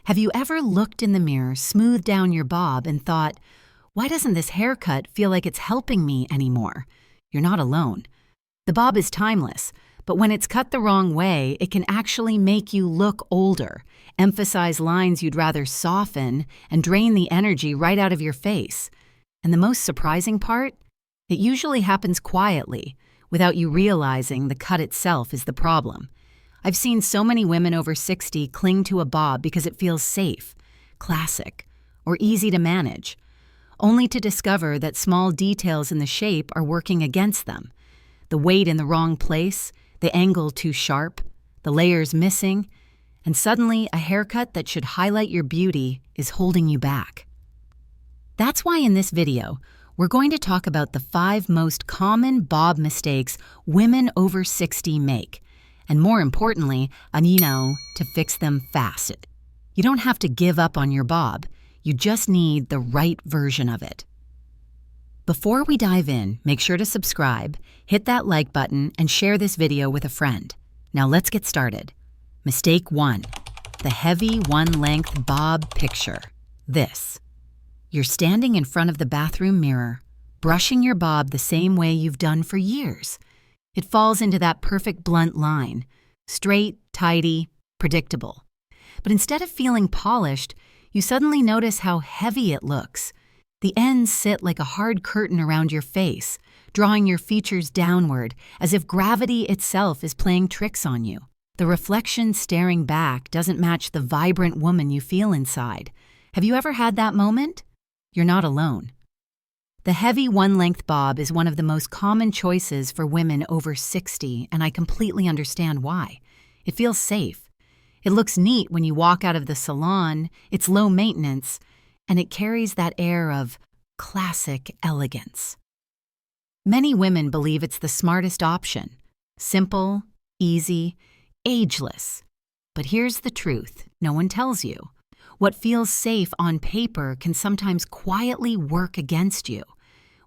Have you ever looked in the mirror, smoothed down your bob, and thought, why doesn't this haircut feel like it's helping me anymore? You're not alone. The bob is timeless, but when it's cut the wrong way, it can actually make you look older, emphasize lines you'd rather soften, and drain the energy right out of your face. And the most surprising part? It usually happens quietly, without you realizing the cut itself is the problem. I've seen so many women over 60 cling to a bob because it feels safe, classic, or easy to manage, only to discover that small details in the shape are working against them. The weight in the wrong place, the angle too sharp, the layers missing, and suddenly a haircut that should highlight your beauty is holding you back. That's why in this video, we're going to talk about the 5 most common bob mistakes women over 60 make, and more importantly, to fix them fast. You don't have to give up on your bob, you just need the right version of it. Before we dive in, make sure to subscribe, hit that like button, and share this video with a friend. Now let's get started. Mistake 1. The heavy one-length bob picture. This. You're standing in front of the bathroom mirror, brushing your bob the same way you've done for years. It falls into that perfect blunt line, straight, tidy, predictable. But instead of feeling polished, you suddenly notice how heavy it looks. The ends sit like a hard curtain around your face, drawing your features downward, as if gravity itself is playing tricks on you. The reflection staring back doesn't match the vibrant woman you feel inside. Have you ever had that moment? You're not alone. The heavy one-length bob is one of the most common choices for women over 60, and I completely understand why. It feels safe. It looks neat when you walk out of the salon, it's low maintenance, and it carries that air of classic elegance. Many women believe it's the smartest option. Simple, easy, ageless. But here's the truth no one tells you. What feels safe on paper can sometimes quietly work against you.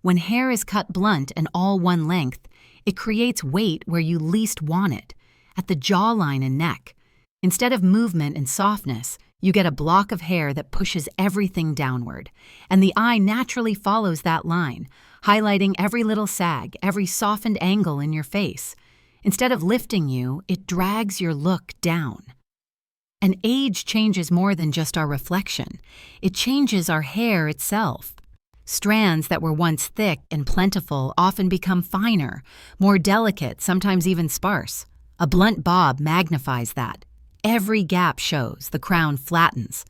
When hair is cut blunt and all one length, it creates weight where you least want it, at the jawline and neck. Instead of movement and softness, you get a block of hair that pushes everything downward, and the eye naturally follows that line, highlighting every little sag, every softened angle in your face. Instead of lifting you, it drags your look down. And age changes more than just our reflection. It changes our hair itself. Strands that were once thick and plentiful often become finer, more delicate, sometimes even sparse. A blunt bob magnifies that. Every gap shows, the crown flattens.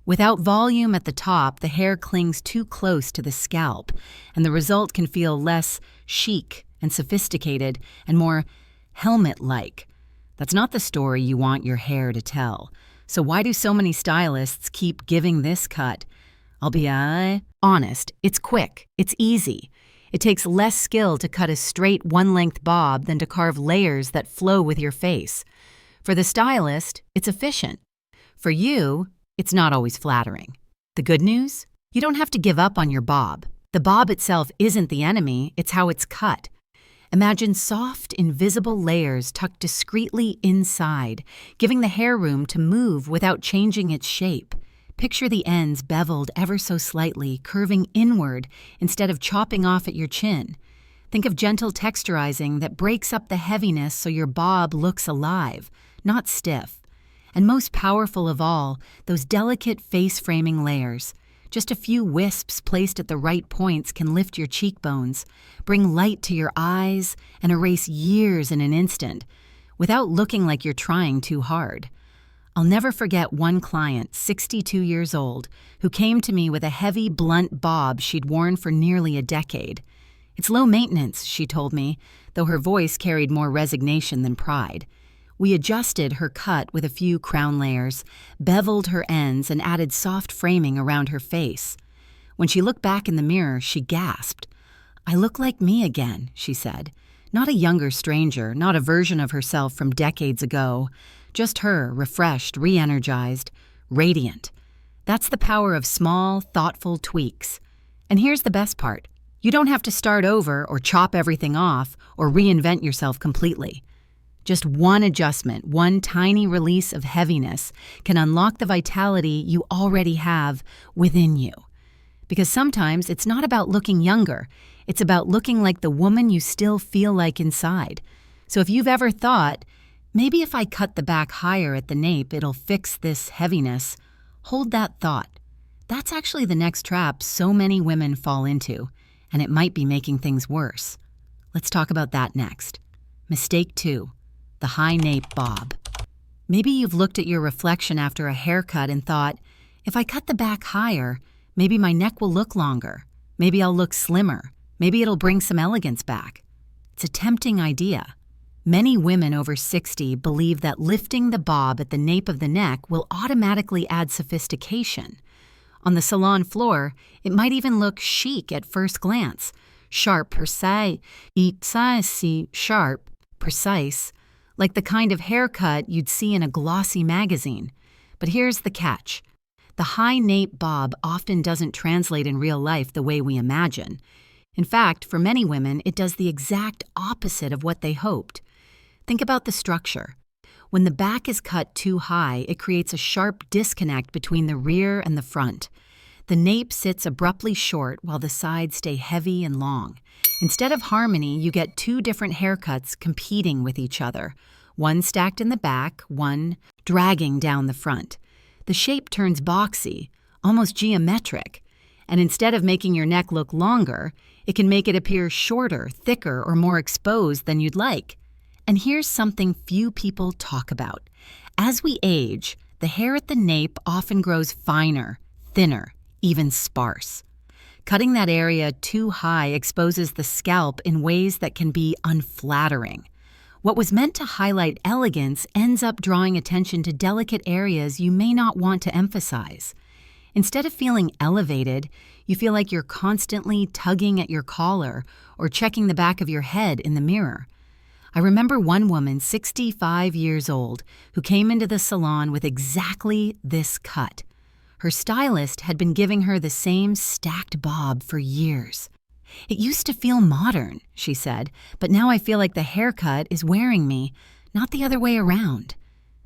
Without volume at the top, the hair clings too close to the scalp, and the result can feel less chic and sophisticated and more helmet-like. That's not the story you want your hair to tell. So why do so many stylists keep giving this cut? I'll be honest, it's quick, it's easy. It takes less skill to cut a straight one-length bob than to carve layers that flow with your face. For the stylist, it's efficient. For you, it's not always flattering. The good news? You don't have to give up on your bob. The bob itself isn't the enemy, it's how it's cut. Imagine soft, invisible layers tucked discreetly inside, giving the hair room to move without changing its shape. Picture the ends beveled ever so slightly, curving inward instead of chopping off at your chin. Think of gentle texturizing that breaks up the heaviness so your bob looks alive, not stiff. And most powerful of all, those delicate face-framing layers. Just a few wisps placed at the right points can lift your cheekbones, bring light to your eyes, and erase years in an instant, without looking like you're trying too hard. I'll never forget one client, 62 years old, who came to me with a heavy, blunt bob she'd worn for nearly a decade. It's low maintenance, she told me, though her voice carried more resignation than pride. We adjusted her cut with a few crown layers, beveled her ends, and added soft framing around her face. When she looked back in the mirror, she gasped. "I look like me again," she said. Not a younger stranger, not a version of herself from decades ago. Just her, refreshed, re-energized, radiant. That's the power of small, thoughtful tweaks. And here's the best part. You don't have to start over or chop everything off or reinvent yourself completely. Just one adjustment, one tiny release of heaviness can unlock the vitality you already have within you. Because sometimes it's not about looking younger, it's about looking like the woman you still feel like inside. So if you've ever thought, maybe if I cut the back higher at the nape, it'll fix this heaviness, hold that thought. That's actually the next trap so many women fall into, and it might be making things worse. Let's talk about that next. Mistake 2. The high nape bob. Maybe you've looked at your reflection after a haircut and thought, if I cut the back higher, maybe my neck will look longer. Maybe I'll look slimmer. Maybe it'll bring some elegance back. It's a tempting idea. Many women over 60 believe that lifting the bob at the nape of the neck will automatically add sophistication. On the salon floor, it might even look chic at first glance. Sharp, precise, like the kind of haircut you'd see in a glossy magazine. But here's the catch. The high nape bob often doesn't translate in real life the way we imagine. In fact, for many women, it does the exact opposite of what they hoped. Think about the structure. When the back is cut too high, it creates a sharp disconnect between the rear and the front. The nape sits abruptly short while the sides stay heavy and long. Instead of harmony, you get two different haircuts competing with each other, one stacked in the back, one dragging down the front. The shape turns boxy, almost geometric, and instead of making your neck look longer, it can make it appear shorter, thicker, or more exposed than you'd like. And here's something few people talk about. As we age, the hair at the nape often grows finer, thinner, even sparse. Cutting that area too high exposes the scalp in ways that can be unflattering. What was meant to highlight elegance ends up drawing attention to delicate areas you may not want to emphasize. Instead of feeling elevated, you feel like you're constantly tugging at your collar or checking the back of your head in the mirror. I remember one woman, 65 years old, who came into the salon with exactly this cut. Her stylist had been giving her the same stacked bob for years. It used to feel modern, she said, but now I feel like the haircut is wearing me, not the other way around.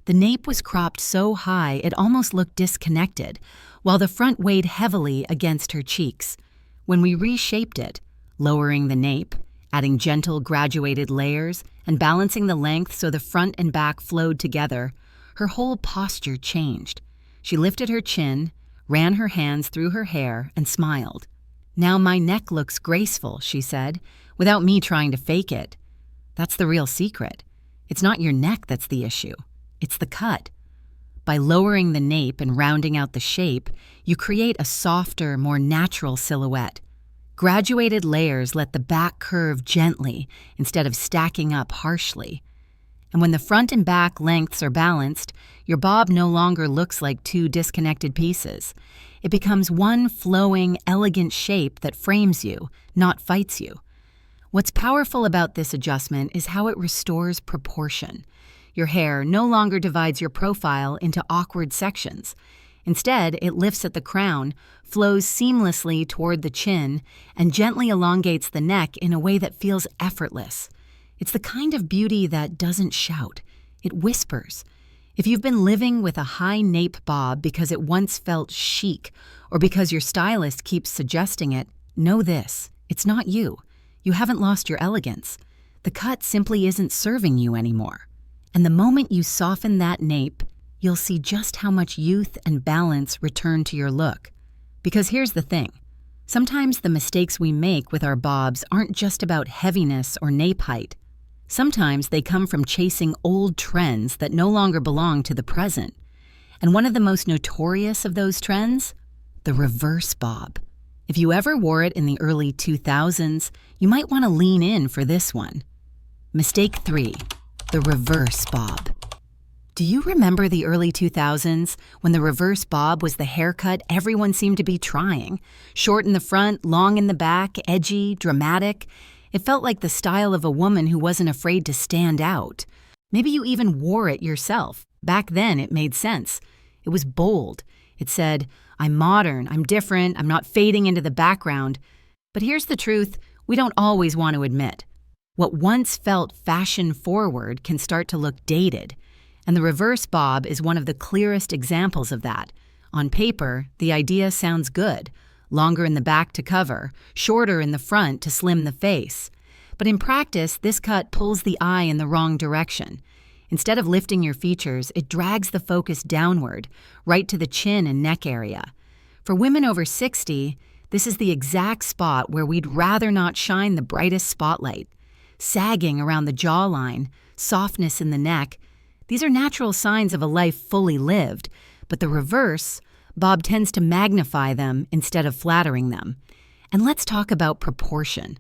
The nape was cropped so high it almost looked disconnected, while the front weighed heavily against her cheeks. When we reshaped it, lowering the nape, adding gentle graduated layers, and balancing the length so the front and back flowed together, her whole posture changed. She lifted her chin, ran her hands through her hair, and smiled. Now my neck looks graceful, she said, without me trying to fake it. That's the real secret. It's not your neck that's the issue. It's the cut. By lowering the nape and rounding out the shape, you create a softer, more natural silhouette. Graduated layers let the back curve gently instead of stacking up harshly. And when the front and back lengths are balanced, your bob no longer looks like two disconnected pieces. It becomes one flowing, elegant shape that frames you, not fights you. What's powerful about this adjustment is how it restores proportion. Your hair no longer divides your profile into awkward sections. Instead, it lifts at the crown, flows seamlessly toward the chin, and gently elongates the neck in a way that feels effortless. It's the kind of beauty that doesn't shout. It whispers. If you've been living with a high nape bob because it once felt chic or because your stylist keeps suggesting it, know this. It's not you. You haven't lost your elegance. The cut simply isn't serving you anymore. And the moment you soften that nape, you'll see just how much youth and balance return to your look. Because here's the thing. Sometimes the mistakes we make with our bobs aren't just about heaviness or nape height. Sometimes they come from chasing old trends that no longer belong to the present. And one of the most notorious of those trends? The reverse bob. If you ever wore it in the early 2000s, you might want to lean in for this one. Mistake 3. The reverse bob. Do you remember the early 2000s when the reverse bob was the haircut everyone seemed to be trying? Short in the front, long in the back, edgy, dramatic. It felt like the style of a woman who wasn't afraid to stand out. Maybe you even wore it yourself. Back then, it made sense. It was bold. It said, I'm modern, I'm different, I'm not fading into the background. But here's the truth we don't always want to admit. What once felt fashion-forward can start to look dated, and the reverse bob is one of the clearest examples of that. On paper, the idea sounds good: longer in the back to cover, shorter in the front to slim the face. But in practice, this cut pulls the eye in the wrong direction. Instead of lifting your features, it drags the focus downward, right to the chin and neck area. For women over 60, this is the exact spot where we'd rather not shine the brightest spotlight. Sagging around the jawline, softness in the neck, these are natural signs of a life fully lived, but the reverse bob tends to magnify them instead of flattering them. And let's talk about proportion.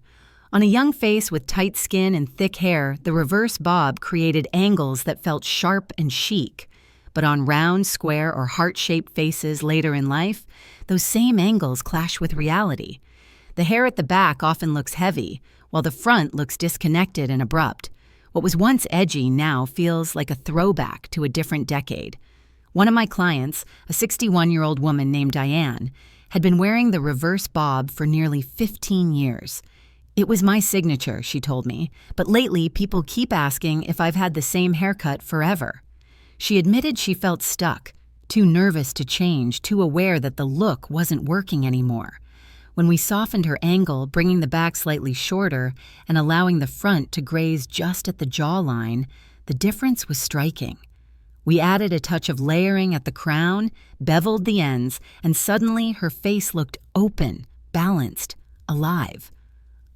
On a young face with tight skin and thick hair, the reverse bob created angles that felt sharp and chic. But on round, square, or heart-shaped faces later in life, those same angles clash with reality. The hair at the back often looks heavy, while the front looks disconnected and abrupt. What was once edgy now feels like a throwback to a different decade. One of my clients, a 61-year-old woman named Diane, had been wearing the reverse bob for nearly 15 years. "It was my signature," she told me, "but lately people keep asking if I've had the same haircut forever." She admitted she felt stuck, too nervous to change, too aware that the look wasn't working anymore. When we softened her angle, bringing the back slightly shorter and allowing the front to graze just at the jawline, the difference was striking. We added a touch of layering at the crown, beveled the ends, and suddenly her face looked open, balanced, alive.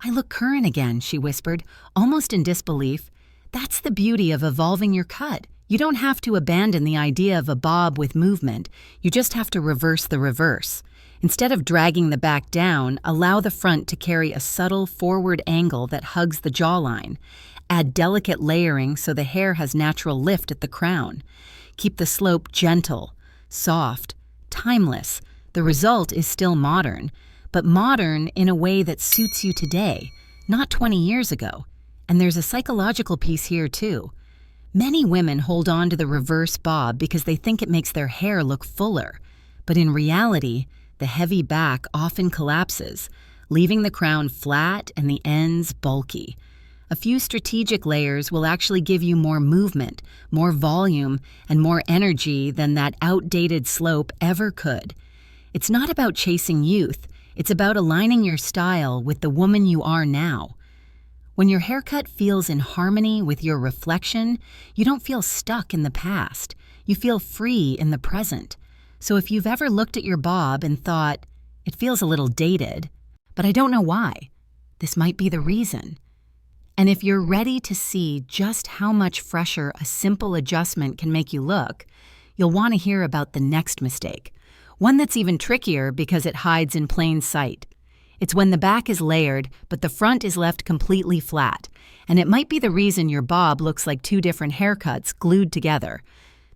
"I look current again," she whispered, almost in disbelief. "That's the beauty of evolving your cut. You don't have to abandon the idea of a bob with movement. You just have to reverse the reverse. Instead of dragging the back down, allow the front to carry a subtle forward angle that hugs the jawline. Add delicate layering so the hair has natural lift at the crown. Keep the slope gentle, soft, timeless. The result is still modern, but modern in a way that suits you today, not 20 years ago. And there's a psychological piece here too. Many women hold on to the reverse bob because they think it makes their hair look fuller, but in reality, the heavy back often collapses, leaving the crown flat and the ends bulky. A few strategic layers will actually give you more movement, more volume, and more energy than that outdated slope ever could. It's not about chasing youth. It's about aligning your style with the woman you are now. When your haircut feels in harmony with your reflection, you don't feel stuck in the past. You feel free in the present. So if you've ever looked at your bob and thought, "It feels a little dated, but I don't know why," this might be the reason. And if you're ready to see just how much fresher a simple adjustment can make you look, you'll want to hear about the next mistake. One that's even trickier because it hides in plain sight. It's when the back is layered, but the front is left completely flat, and it might be the reason your bob looks like two different haircuts glued together.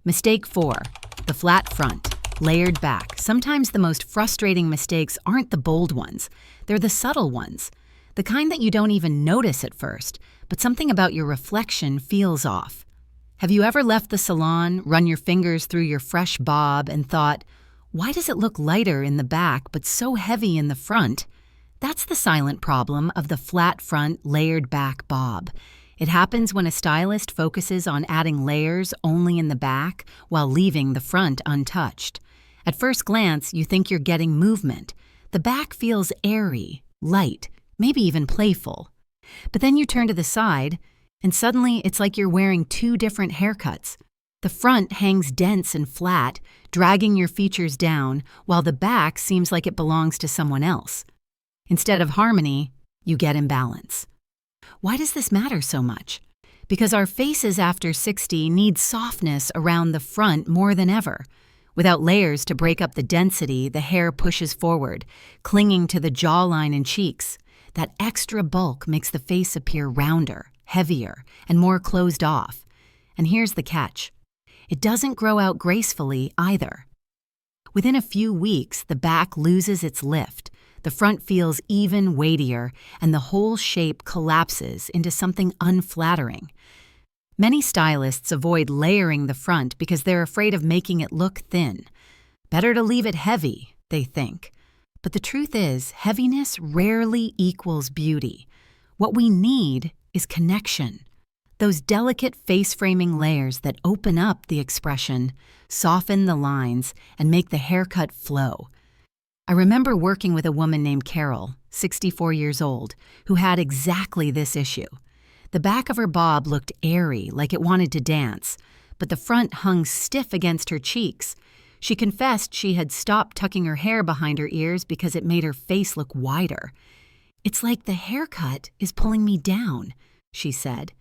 Mistake 4, the flat front, layered back. Sometimes the most frustrating mistakes aren't the bold ones. They're the subtle ones, the kind that you don't even notice at first, but something about your reflection feels off. Have you ever left the salon, run your fingers through your fresh bob, and thought, "Why does it look lighter in the back but so heavy in the front?" That's the silent problem of the flat front, layered back bob. It happens when a stylist focuses on adding layers only in the back while leaving the front untouched. At first glance, you think you're getting movement. The back feels airy, light, maybe even playful. But then you turn to the side, and suddenly it's like you're wearing two different haircuts. The front hangs dense and flat, dragging your features down, while the back seems like it belongs to someone else. Instead of harmony, you get imbalance. Why does this matter so much? Because our faces after 60 need softness around the front more than ever. Without layers to break up the density, the hair pushes forward, clinging to the jawline and cheeks. That extra bulk makes the face appear rounder, heavier, and more closed off. And here's the catch. It doesn't grow out gracefully either. Within a few weeks, the back loses its lift. The front feels even weightier, and the whole shape collapses into something unflattering. Many stylists avoid layering the front because they're afraid of making it look thin. Better to leave it heavy, they think. But the truth is, heaviness rarely equals beauty. What we need is connection. Those delicate face-framing layers that open up the expression, soften the lines, and make the haircut flow. I remember working with a woman named Carol, 64 years old, who had exactly this issue. The back of her bob looked airy, like it wanted to dance, but the front hung stiff against her cheeks. She confessed she had stopped tucking her hair behind her ears because it made her face look wider. "It's like the haircut is pulling me down," she said.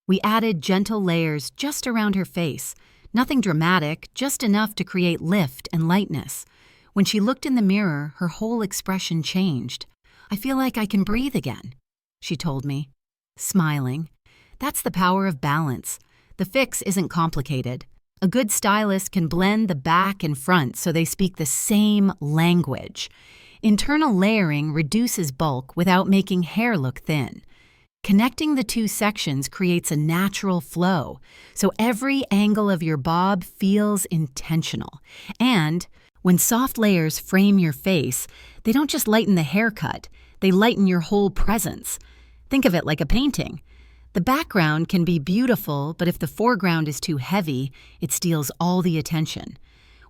We added gentle layers just around her face, nothing dramatic, just enough to create lift and lightness. When she looked in the mirror, her whole expression changed. "I feel like I can breathe again," she told me, smiling. That's the power of balance. The fix isn't complicated. A good stylist can blend the back and front so they speak the same language. Internal layering reduces bulk without making hair look thin. Connecting the two sections creates a natural flow, so every angle of your bob feels intentional. And when soft layers frame your face, they don't just lighten the haircut, they lighten your whole presence. Think of it like a painting. The background can be beautiful, but if the foreground is too heavy, it steals all the attention.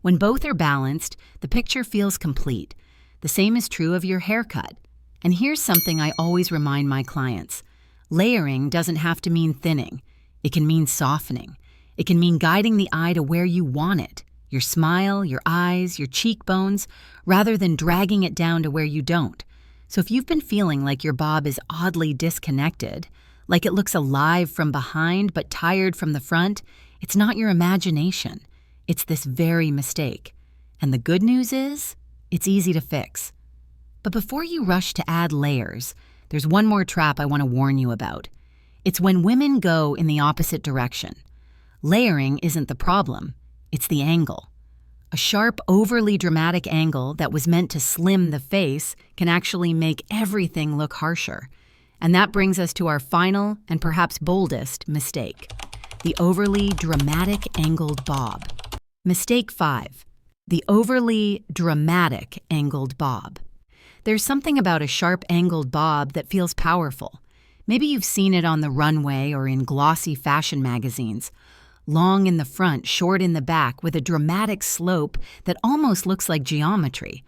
When both are balanced, the picture feels complete. The same is true of your haircut. And here's something I always remind my clients. Layering doesn't have to mean thinning. It can mean softening. It can mean guiding the eye to where you want it, your smile, your eyes, your cheekbones, rather than dragging it down to where you don't. So if you've been feeling like your bob is oddly disconnected, like it looks alive from behind but tired from the front, it's not your imagination. It's this very mistake. And the good news is, it's easy to fix. But before you rush to add layers, there's one more trap I want to warn you about. It's when women go in the opposite direction. Layering isn't the problem, it's the angle. A sharp, overly dramatic angle that was meant to slim the face can actually make everything look harsher. And that brings us to our final and perhaps boldest mistake: the overly dramatic angled bob. Mistake 5. The overly dramatic angled bob. There's something about a sharp angled bob that feels powerful. Maybe you've seen it on the runway or in glossy fashion magazines. Long in the front, short in the back, with a dramatic slope that almost looks like geometry.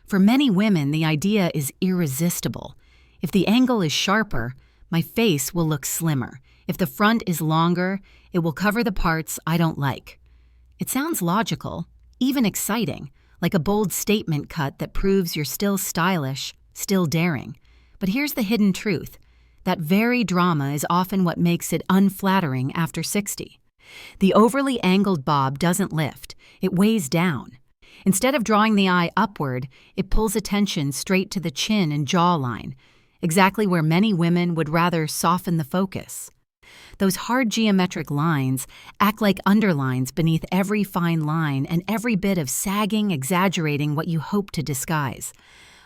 For many women, the idea is irresistible. If the angle is sharper, my face will look slimmer. If the front is longer, it will cover the parts I don't like. It sounds logical, even exciting, like a bold statement cut that proves you're still stylish, still daring. But here's the hidden truth. That very drama is often what makes it unflattering after 60. The overly angled bob doesn't lift, it weighs down. Instead of drawing the eye upward, it pulls attention straight to the chin and jawline, exactly where many women would rather soften the focus. Those hard geometric lines act like underlines beneath every fine line and every bit of sagging exaggerating what you hope to disguise.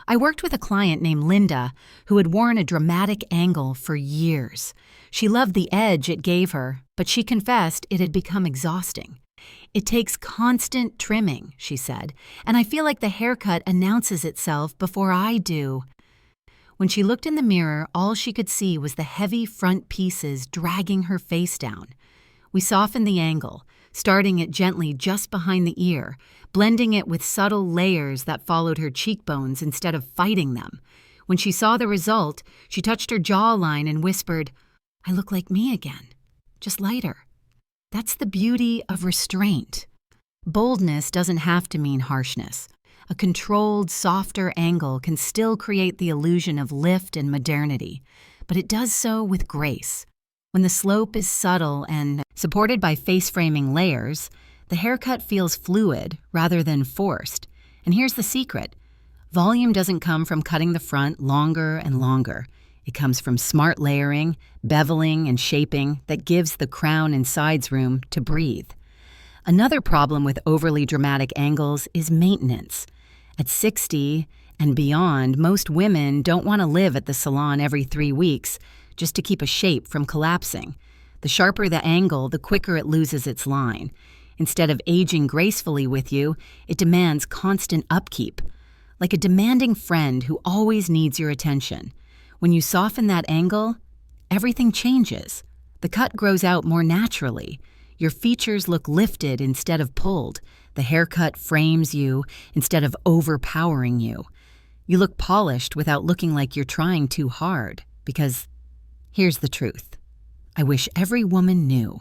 I worked with a client named Linda who had worn a dramatic angle for years. She loved the edge it gave her, but she confessed it had become exhausting. "It takes constant trimming," she said, "and I feel like the haircut announces itself before I do." When she looked in the mirror, all she could see was the heavy front pieces dragging her face down. We softened the angle, starting it gently just behind the ear, blending it with subtle layers that followed her cheekbones instead of fighting them. When she saw the result, she touched her jawline and whispered, "I look like me again, just lighter." That's the beauty of restraint. Boldness doesn't have to mean harshness. A controlled, softer angle can still create the illusion of lift and modernity, but it does so with grace. When the slope is subtle and supported by face-framing layers, the haircut feels fluid rather than forced. And here's the secret. Volume doesn't come from cutting the front longer and longer. It comes from smart layering, beveling, and shaping that gives the crown and sides room to breathe. Another problem with overly dramatic angles is maintenance. At 60 and beyond, most women don't want to live at the salon every 3 weeks just to keep a shape from collapsing. The sharper the angle, the quicker it loses its line. Instead of aging gracefully with you, it demands constant upkeep, like a demanding friend who always needs your attention. When you soften that angle, everything changes. The cut grows out more naturally. Your features look lifted instead of pulled. The haircut frames you instead of overpowering you. You look polished without looking like you're trying too hard. Because here's the truth. I wish every woman knew.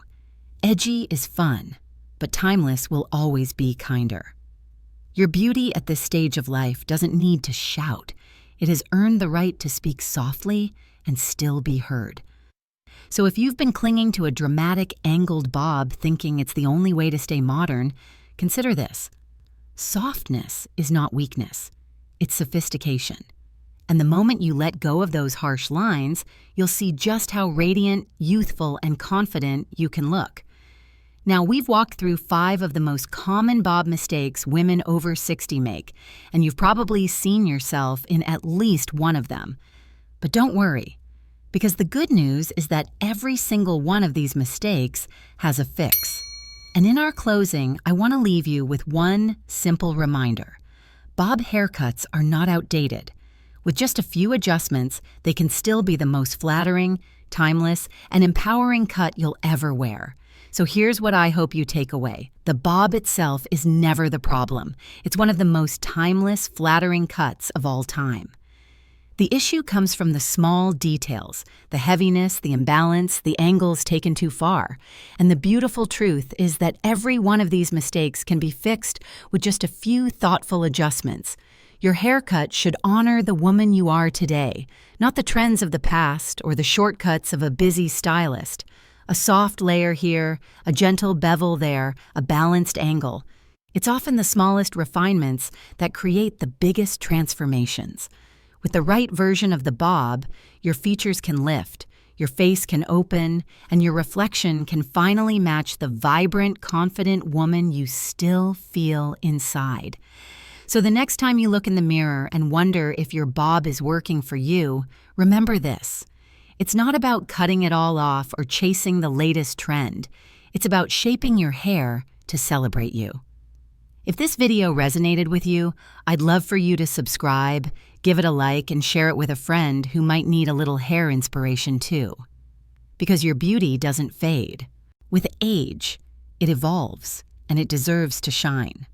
Edgy is fun, but timeless will always be kinder. Your beauty at this stage of life doesn't need to shout. It has earned the right to speak softly and still be heard. So if you've been clinging to a dramatic angled bob thinking it's the only way to stay modern, consider this. Softness is not weakness. It's sophistication. And the moment you let go of those harsh lines, you'll see just how radiant, youthful, and confident you can look. Now, we've walked through 5 of the most common bob mistakes women over 60 make, and you've probably seen yourself in at least one of them. But don't worry, because the good news is that every single one of these mistakes has a fix. And in our closing, I want to leave you with one simple reminder. Bob haircuts are not outdated. With just a few adjustments, they can still be the most flattering, timeless, and empowering cut you'll ever wear. So here's what I hope you take away. The bob itself is never the problem. It's one of the most timeless, flattering cuts of all time. The issue comes from the small details, the heaviness, the imbalance, the angles taken too far. And the beautiful truth is that every one of these mistakes can be fixed with just a few thoughtful adjustments. Your haircut should honor the woman you are today, not the trends of the past or the shortcuts of a busy stylist. A soft layer here, a gentle bevel there, a balanced angle. It's often the smallest refinements that create the biggest transformations. With the right version of the bob, your features can lift, your face can open, and your reflection can finally match the vibrant, confident woman you still feel inside. So the next time you look in the mirror and wonder if your bob is working for you, remember this. It's not about cutting it all off or chasing the latest trend. It's about shaping your hair to celebrate you. If this video resonated with you, I'd love for you to subscribe, give it a like, and share it with a friend who might need a little hair inspiration too. Because your beauty doesn't fade. With age, it evolves, and it deserves to shine.